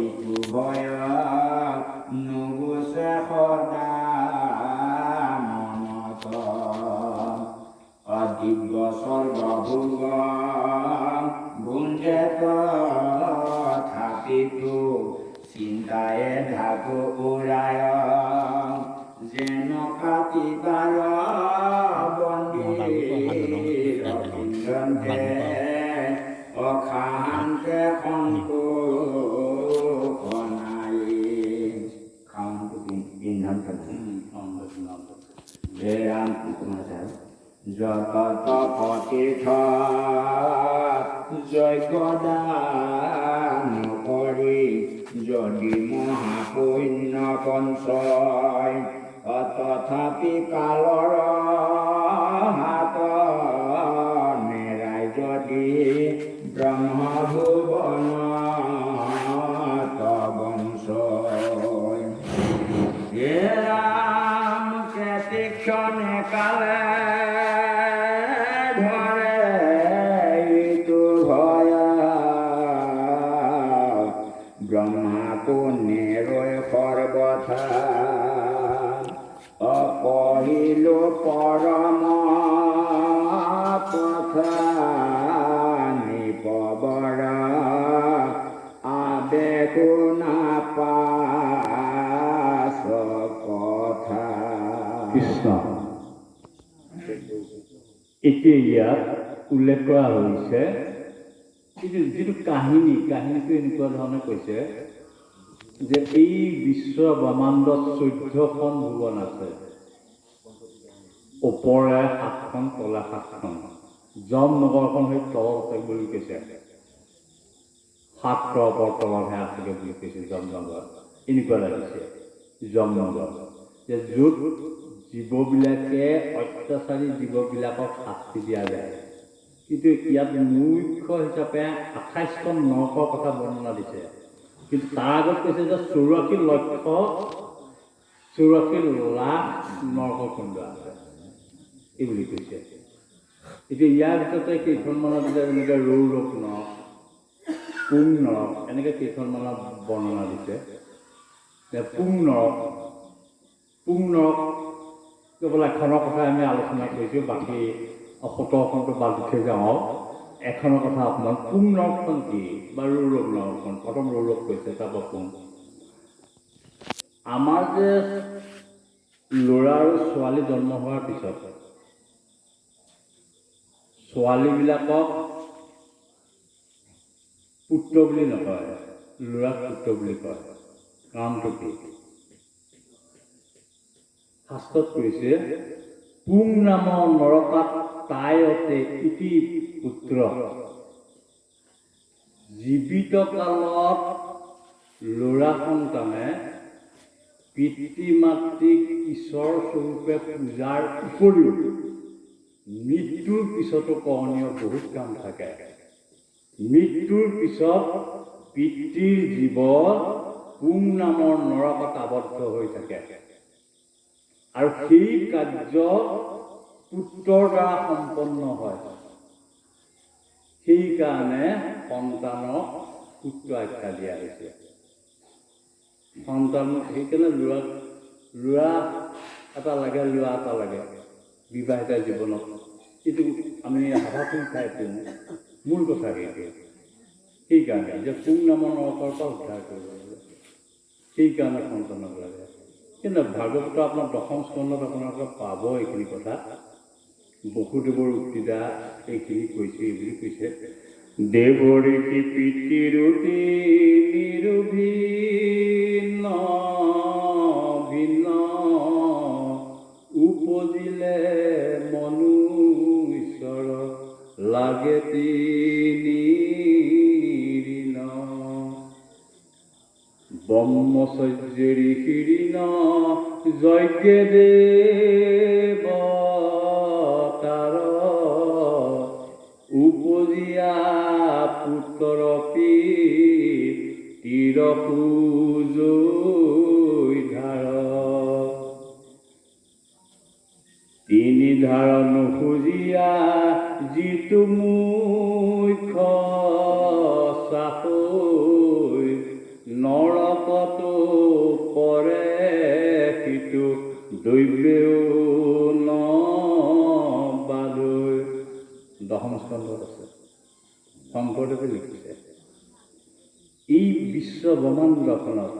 ইটো ভয় নুগুচে সদা মনত দিব্য স্বৰ্গভোগ গুঞ্জে তথাপিতো চিন্তায়ে ধাতু উৰায় যেন কাটিবাৰ বন্দী অখান্তে সন্তোষ নাই খাওনটো পিন্ধন হে ৰাম জগত পতিথ যজ্ঞদান কৰি যদি মহাপুণ্য পঞ্চয় তথাপি কালৰ হাত নেৰাই যদি ব্ৰহ্মভুৱন বংশয় হে ৰাম কেতিক্ষণে কালে ব্ৰহ্মাকুণেৰৈ সৰ্বথা অপহিলো পৰম কথা নিপবৰ আবেগো নাপাছ কথা। কৃষ্ণ এতিয়া ইয়াত উল্লেখ কৰা হৈছে যিটো কাহিনীটো এনেকুৱা ধৰণে কৈছে যে এই বিশ্ব ব্ৰহ্মাণ্ডত 14খন ভুৱন আছে, ওপৰে 7খন তলে 7খন, যম নগৰখন সেই তলত আছে বুলি কৈছে, 7 ওপৰ তলতহে আছেগৈ বুলি কৈছে যম নগৰ। এনেকুৱা লাগিছে যম নগৰ যে য'ত জীৱবিলাকে অত্যাচাৰী জীৱবিলাকক শাস্তি দিয়া যায়, কিন্তু ইয়াত মুখ্য হিচাপে 28খন নৰকৰ কথা বৰ্ণনা দিছে। কিন্তু তাৰ আগত কৈছে যে 84 লাখ নৰককুণ্ড আছে এই বুলি কৈছে। এতিয়া ইয়াৰ ভিতৰতে কেইখনমানৰ ভিতৰত এনেকৈ ৰৌৰক নৰক, পুং নৰক, এনেকৈ কেইখনমানৰ বৰ্ণনা দিছে। পুং নৰক কেৱল এখনৰ কথা আমি আলোচনা কৰিছোঁ, বাকী 17খনটো বাদ দি থৈ যাওঁ। এখনৰ কথা আপোনাৰ পুং নৰকখন কি বা ৰৌৰক নৰকখন, প্ৰথম ৰৌৰক কৈছে, তাৰপৰা পুং। আমাৰ যে ল'ৰা আৰু ছোৱালী জন্ম হোৱাৰ পিছত ছোৱালীবিলাকক পুত্ৰ বুলি নকয়, ল'ৰাক পুত্ৰ বুলি কয়। কাৰণটো কি? শাস্ত্ৰত কৈছে পুং নামৰ নৰকাত তায়তে ইতি পুত্ৰ। জীৱিত কালত ল'ৰা সন্তানে পিতৃ মাতৃক ঈশ্বৰ স্বৰূপে পূজাৰ উপৰিও মৃত্যুৰ পিছতো কৰণীয় বহুত কাম থাকে। মৃত্যুৰ পিছত পিতৃৰ জীৱ পুং নামৰ নৰকত আবদ্ধ হৈ থাকে আৰু সেই কাৰ্য পুত্ৰৰ দ্বাৰা সম্পন্ন হয়। সেইকাৰণে সন্তানক পুত্ৰ আখ্যা দিয়া হৈছে। সন্তানক সেইকাৰণে ল'ৰা এটা লাগে, ল'ৰা এটা লাগে বিবাহিত জীৱনত। কিন্তু আমি হাবাথুৰি খাই দিওঁ, মূল কথা সেইটোৱে। সেইকাৰণে যে পুং নামৰ নৰকৰ পৰা উদ্ধাৰ কৰিব লাগে, সেইকাৰণে সন্তানক লাগে। কিন্তু ভাগৱত আপোনাৰ 10ম স্কন্ধত আপোনালোকে পাব এইখিনি কথা। বসুদেৱৰ উক্তিদা এইখিনি কৈছে, এইবুলি কৈছে দেৱৰী কি পিতৃৰুতি নিৰুভিন্ন ভিন্ন উপজিলে মনু ঈশ্বৰ লাগে তিনি ঋণ ব্ৰহ্মচৰ্যেৰি শিৰিণ যজ্ঞে দেৱ তাৰ উপজিয়া পুত্ৰ তীৰসুজধাৰ তিনি ধাৰ নুখুজিয়া যিটো মুখ্য চাহৈ ন দৈৱেও নবাদৈ দশম স্কন্ধত আছে। শংকৰদেৱে লিখিছে এই বিশ্ব ব্ৰহ্মাণ্ডখনত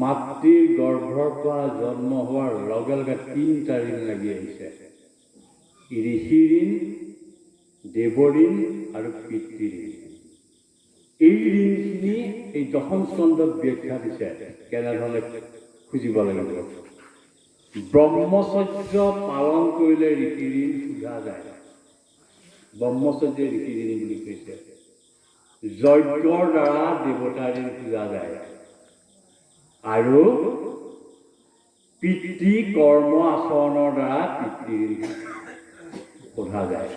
মাতৃৰ গৰ্ভৰ পৰা জন্ম হোৱাৰ লগে লগে 3টা ঋণ লাগি আহিছে। ঋষি ঋণ, দেৱ ঋণ আৰু পিতৃ ঋণ। এই ঋণখিনি এই দশম স্কন্ধত ব্যাখ্যা দিছে কেনেধৰণে খুজিব লাগিব। ব্ৰহ্মচৰ্য পালন কৰিলে ঋষি ঋণ সোধা যায়। ব্ৰহ্মচৰ্য ঋষি ঋণ বুলি কৈছে। যজ্ঞৰ দ্বাৰা দেৱতাৰ ঋণ সোধা যায় আৰু পিতৃ কৰ্ম আচৰণৰ দ্বাৰা পিতৃ ঋণ সোধা যায়।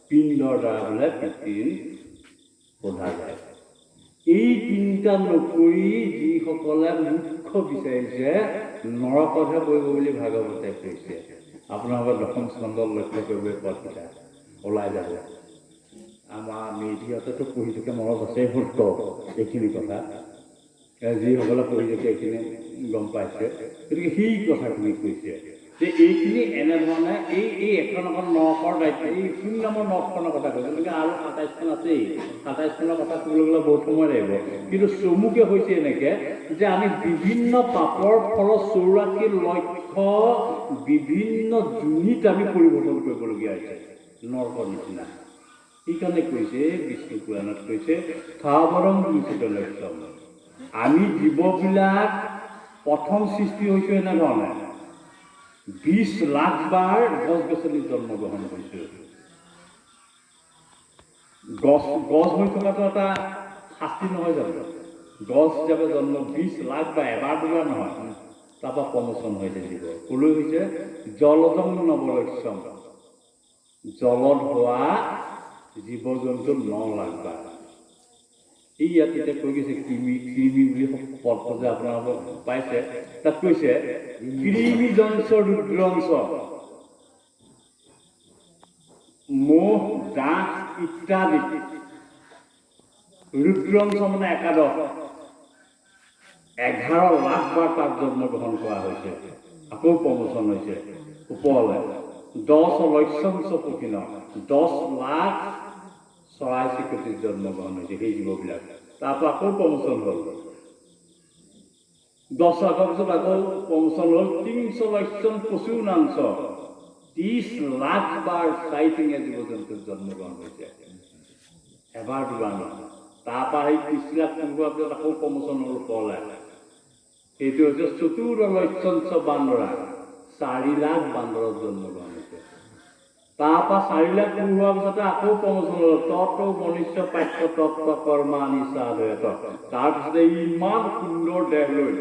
পিণ্ডৰ দ্বাৰা বোলে পিতৃ ঋণ সোধা যায়। এই 3টা নকৰি যিসকলে মুখ্য বিচাৰিছে নৰকতহে পৰিব বুলি ভাগৱতে কৈছে। আপোনালোকৰ দশম স্কন্ধত লক্ষ্য কৰিব কথা ওলাই যাব। আমাৰ মেধিহঁতেতো পঢ়ি থাকে, মনত আছে শুদ্ধ এইখিনি কথা। যিসকলে পঢ়ি থাকে এইখিনি গম পাইছে। গতিকে সেই কথাখিনি কৈছে যে এইখিনি এনেধৰণে এই এখন নৰকৰ দায়িত্ব, এই 0 নম্বৰ নৰকখনৰ কথা কৈছে। গতিকে আৰু 27খন আছেই। 27খনৰ কথা ক'বলৈ গ'লে বহুত সময় লাগিব। কিন্তু চমুকে হৈছে এনেকৈ যে আমি বিভিন্ন পাপৰ ফলত 84 লক্ষ বিভিন্ন যোনিত আমি পৰিৱৰ্তন কৰিবলগীয়া হৈছে নৰকৰ নিচিনা। সেইকাৰণে কৈছে বিষ্ণু পুৰাণত কৈছে স্থাৱৰম কিঞ্চিত লক্ষ্যম। আমি জীৱবিলাক প্ৰথম সৃষ্টি হৈছোঁ এনেধৰণে 20 লাখ বাৰ গছ-গছনিত জন্মগ্ৰহণ কৰিছোঁ। গছ হৈ থকাটো এটা শাস্তি নহয় জানো? গছ হিচাপে জন্ম 20 লাখ বাৰ, এবাৰ দুবাৰ নহয়। তাৰপৰা প্ৰমোচন হৈছে জীৱ। ক'লৈ হৈছে? জলজং নৱলক্ষ্যম। জলত হোৱা জীৱ জন্তু 9 লাখ বাৰ। এই ইয়াত এতিয়া কৈ গৈছে কৃমি বুলি পদটো যে আপোনালোকক পাইছে, তাত কৈছে কৃমি যঞ্চ ৰুদ্ৰংশ, মহ ডাঁহ ইত্যাদি। ৰুদ্ৰংশ মানে একাদশ, 11 লাখ বাৰ তাত জন্মগ্ৰহণ কৰা হৈছে। আকৌ প্ৰমোচন হৈছে ওপৰলৈ। 10 লক্ষংশ পক্ষীণ, 10 লাখ চৰাই চিৰিকটিত জন্মগ্ৰহণ হৈছে সেই জীৱবিলাক। তাৰপৰা আকৌ প্ৰমোচন হ'ল 10 লাখৰ পিছত আকৌ প্ৰমোচন হ'ল 300 লক্ষ পশুনাংশ, 30 লাখ বাৰ চাৰিঠেঙীয়া জীৱ জন্তুত জন্মগ্ৰহণ হৈছে। এবাৰ দুবাৰ নহয়। তাৰপৰা সেই 30 লাখ হোৱাৰ পিছত আকৌ প্ৰমোচন হ'ল ওপৰলৈ। সেইটো হৈছে 14 লক্ষংশ বান্দৰা, 4 লাখ বান্দৰত জন্মগ্ৰহণ হৈছে। তাৰপৰা 4 লাখ হোৱাৰ পিছতে আকৌ প্ৰমোচন হ'ল তত্ত্ব মনুষ্য পাঠ্য তত্ত্ব কৰ্মা নিচাধয়ত। তাৰপিছতে ইমান সুন্দৰ দেহ লৈ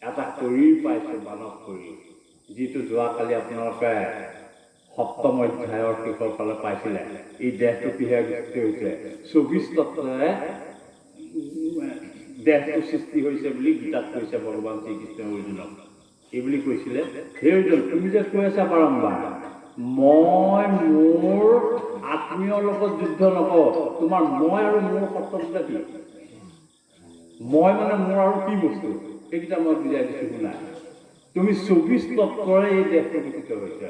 এটা শৰীৰ পাইছে, মানৱ শৰীৰ, যিটো যোৱাকালি আপোনালোকে 7ম অধ্যায়ৰ শেষৰ ফালে পাইছিলে। এই দেহটো কিহে সৃষ্টি হৈছে? 24 তত্ত্বৰে দেহটো সৃষ্টি হৈছে বুলি গীতাত কৈছে ভগৱান শ্ৰীকৃষ্ণ অৰ্জুনক। এই বুলি কৈছিলে, হে অৰ্জুন তুমি যে কৈ আছা বাৰম্বাৰ মই মোৰ আত্মীয়ৰ লগত যুদ্ধ নকৰোঁ। তোমাৰ মই আৰু মোৰ শব্দটা কি? মই মানে মোৰ আৰু কি বস্তু? সেইকেইটা মই বুজাই দিছোঁ শুনা। তুমি 24 তত্ত্বৰে এই দেহটো গঠিত হৈছে।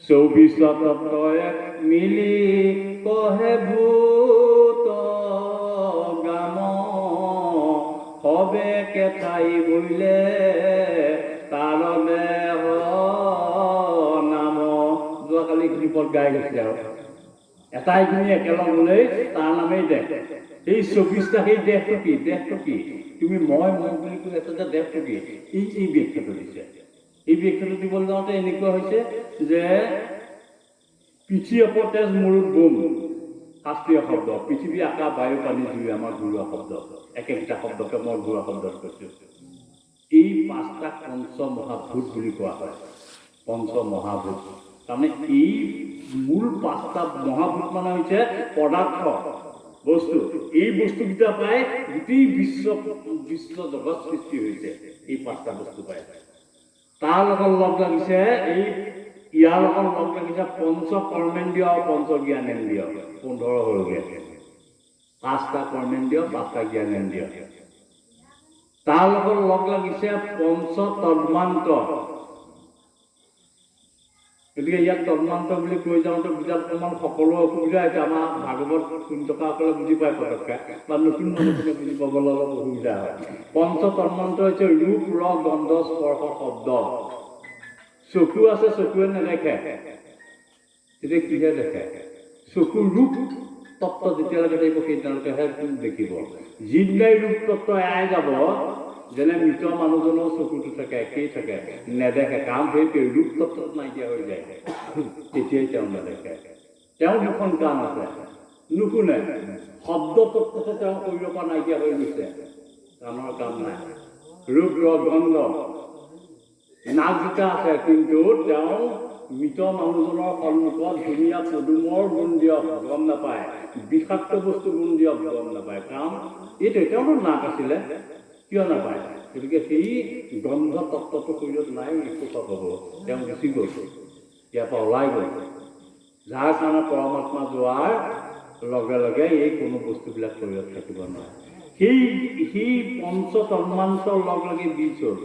24 তত্ত্বৰে মিলি কহে ভূত গাম হবে কেঠাই বইলে তাৰ দেহ নাম। যোৱাকালি গ্ৰীপত গাই গৈছে আৰু এটাইখিনি একেলগ হ'লেই তাৰ নামেই দেহ। এই 24টা সেই দেহটো কি? দেহটো কি? তুমি মই বুলি কৈ আছা যে দেহটো কি? এই ব্যাখ্যাটো দিছে। এই ব্যাখ্যাটো দিবলৈ যাওঁতে এনেকুৱা হৈছে যে পিঠি ওপৰ তেজ মূৰত বোম, শাস্ত্ৰীয় শব্দ। পৃথিৱী আকাশ বায়ু পানী জুই আমাৰ ঘৰুৱা শব্দ। একেটা শব্দকে মই ঘৰুৱা শব্দত কৈছোঁ। এই 5টা পঞ্চ মহাভূত বুলি কোৱা হয়। পঞ্চ মহাভূত তাৰমানে এই মূল 5টা মহাভূত মানে হৈছে পদাৰ্থ বস্তু। এই বস্তুকেইটা পাই গোটেই বিশ্ব জগত সৃষ্টি হৈছে। এই 5টা বস্তু পাই তাৰ লগত লগ লাগিছে ইয়াৰ লগত লগ লাগিছে পঞ্চ কৰ্মেন্দ্ৰিয় আৰু পঞ্চ জ্ঞানেন্দ্ৰিয়। 15 হ'লগৈ। 5টা কৰ্মেন্দ্ৰিয়, 5টা জ্ঞানেন্দ্ৰিয়। তাৰ লগত লগ লাগিছে পঞ্চ তন্মান্ত্ৰ। গতিকে ইয়াত তন্মান্ত্ৰ বুলি কৈ যাওঁতে বুজাত অকণমান সকলো অসুবিধা হৈছে। আমাৰ ভাগৱত শুনি থকাসকলে বুজি পায় পটককৈ, বা নতুন মানুহখিনিয়ে বুজি পাবলৈ অলপ অসুবিধা হয়। পঞ্চ তন্মান্ত্ৰ হৈছে ৰূপ, ৰস, গন্ধ, স্পৰ্শ, শব্দ। চকু আছে, চকুৱে নেদেখে, তেতিয়া কিহে দেখে? চকুৰ ৰূপ তত্ত্ব যেতিয়ালৈকে থাকিব সেইদিনালৈকেহে দেখিব। যিদিনাই ৰূপ তত্ত্ব এৰাই যাব, যেনে মৃত মানুহজনৰ চকুটো থাকে, একেই থাকে, নেদেখে, কাৰণ সেই ৰূপ তত্ত্বত নাইকিয়া হৈ যায়, তেতিয়াই তেওঁ নেদেখে। তেওঁ দুখন কাণ আছে, নুশুনে, শব্দ তত্ত্বতে তেওঁ শৰীৰৰ পৰা নাইকিয়া হৈ গৈছে, কাণৰ কাম নাই। ৰূপ, ৰস, গন্ধ, নাক দুটা আছে, কিন্তু তেওঁ মৃত মানুহজনৰ সন্মুখত ধুনীয়া পদুমৰ গুণ দিয়ক গম নাপায়, বিষাক্ত বস্তু গুণ দিয়ক গম নাপায়, কাৰণ এইটো তেওঁতো নাক আছিলে, কিয় নাপায়? গতিকে সেই গন্ধ তত্ত্বটো শৰীৰত নাই, একো পাব, তেওঁ গুচি গ'ল, ইয়াৰ পৰা ওলাই গ'ল। যাৰ কাৰণে পৰমাত্মা যোৱাৰ লগে লগে এই কোনো বস্তুবিলাক শৰীৰত থাকিব নোৱাৰে। সেই পঞ্চ তন্মান্তৰ লগ লাগি বীজ হ'ল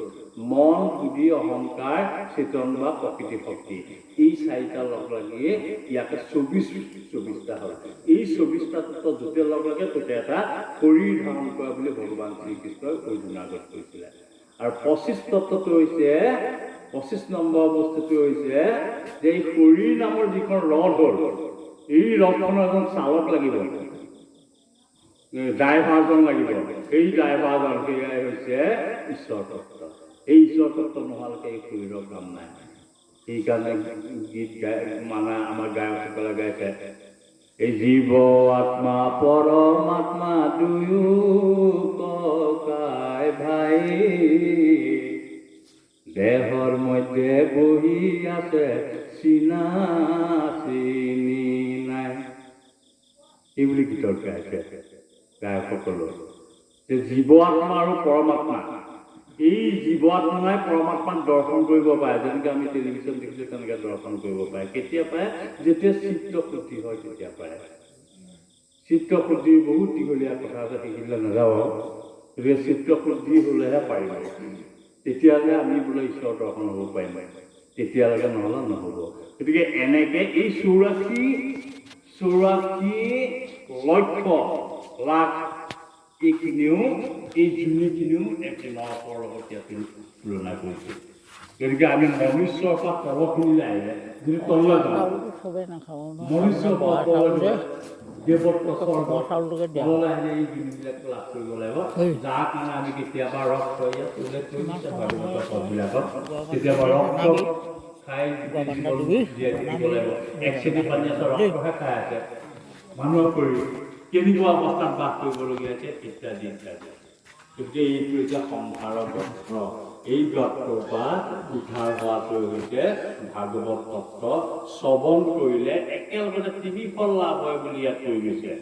মন, বুদ্ধি, অহংকাৰ, চেতন বা প্ৰকৃতি শক্তি। এই চাৰিটা লগ লাগি ইয়াতে 24টা হ'ল। এই 24টা তত্ত্ব যেতিয়া লগ লাগে তেতিয়া এটা শৰীৰ ধাৰণ কৰা বুলি ভগৱান শ্ৰীকৃষ্ণই অৰ্জুনৰ আগত কৈছিলে। আৰু 25 তত্ত্বটো হৈছে, 25 নম্বৰ বস্তুটো হৈছে যে এই শৰীৰ নামৰ যিখন ৰথ হ'ল, এই ৰথখনৰ এজন চালক লাগিব, ড্ৰাইভাৰজন লাগিব। এই ড্ৰাইভাৰজন সেয়াই হৈছে ঈশ্বৰ তত্ত্ব। এই ঈশ্বৰ তত্ত্ব নোহোৱালৈকে এই শৰীৰৰ কাম নাই। সেইকাৰণে গীত মানে আমাৰ গায়কসকলে গাইছে, এই জীৱ আত্মা পৰমাত্মা দুয়ো ককাই ভাই, দেহৰ মধ্যে বহি আছে চিনা চিনি নাই। এইবুলি গীতত গাইছে গায়কসকলে যে জীৱ আত্মা আৰু পৰমাত্মা, এই জীৱ আত্মাই পৰমাত্মাক দৰ্শন কৰিব পাৰে। যেনেকৈ আমি টেলিভিশ্যন দেখিছোঁ তেনেকৈ দৰ্শন কৰিব পাৰে। কেতিয়া পাৰে? যেতিয়া চিত্ত শুদ্ধি হয় তেতিয়া পাৰে। চিত্ত শুদ্ধিৰ বহুত দীঘলীয়া কথা আছে, সেইখিনিলৈ নাযাওঁ। গতিকে চিত্ত শুদ্ধি হ'লেহে পাৰিব, তেতিয়াহ'লে আমি বোলে ঈশ্বৰ দৰ্শন হ'ব পাৰিম, তেতিয়ালৈকে নহ'লে নহ'ব। গতিকে এনেকৈ এই 84 লাখ এইখিনিও, এই যোনিখিনিও একেবাৰে ওপৰৰ লগত ইয়াতে তুলনা কৰিছোঁ। গতিকে আমি মনুষ্যৰ পৰা তলখিনিলৈ আহিলে, যদি তললৈ যাওঁ, মনুষ্যৰ পৰা তললৈ দেৱত্ব তললৈ আহিলে এই যোনিবিলাক লাভ কৰিব লাগিব, যাৰ কাৰণে আমি কেতিয়াবা ৰক্ত ইয়াত উল্লেখ কৰিছে ভাগৱতৰ পদবিলাকত, কেতিয়াবা ৰক্ত খাই জীয়াই থাকিব লাগিব। 1 চেনি পানী আছে, ৰক্তহে খাই আছে, মানুহৰ শৰীৰ কেনেকুৱা অৱস্থাত বাস কৰিবলগীয়া আছে ইত্যাদি ইত্যাদি। গতিকে এইটো এতিয়া সংসাৰৰ বস্ত্ৰ। এই বস্ত্ৰৰ পৰা উদ্ধাৰ হোৱাটো হৈছে ভাগৱত তত্ত্ব শ্ৰৱণ কৰিলে একেলগতে 3 ফল লাভ হয় বুলি ইয়াত কৈ গৈছে।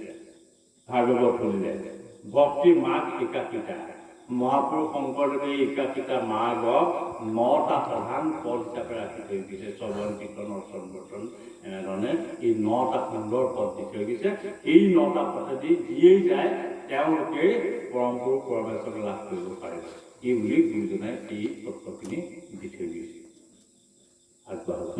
ভাগৱত শুনিলে ভক্তি মাৰ্গ একাকীতা, মহাপুৰুষ শংকৰদেৱে একাকীতা মাৰ্গক 9টা প্ৰধান পদ হিচাপে ৰাখি থৈ গৈছে। শ্ৰৱণ, কীৰ্তন, অৰ্চন, বৰ্চন, এনেধৰণে এই 9টা সুন্দৰ পদ দি থৈ গৈছে। এই 9টা পথেদি যিয়েই যায় তেওঁলোকে পৰম পুৰুষ পৰমেশ্বৰক লাভ কৰিব পাৰে, এই বুলি গুৰুজনাই এই তত্ত্বখিনি দি থৈ গৈছে। আগবাঢ়ক।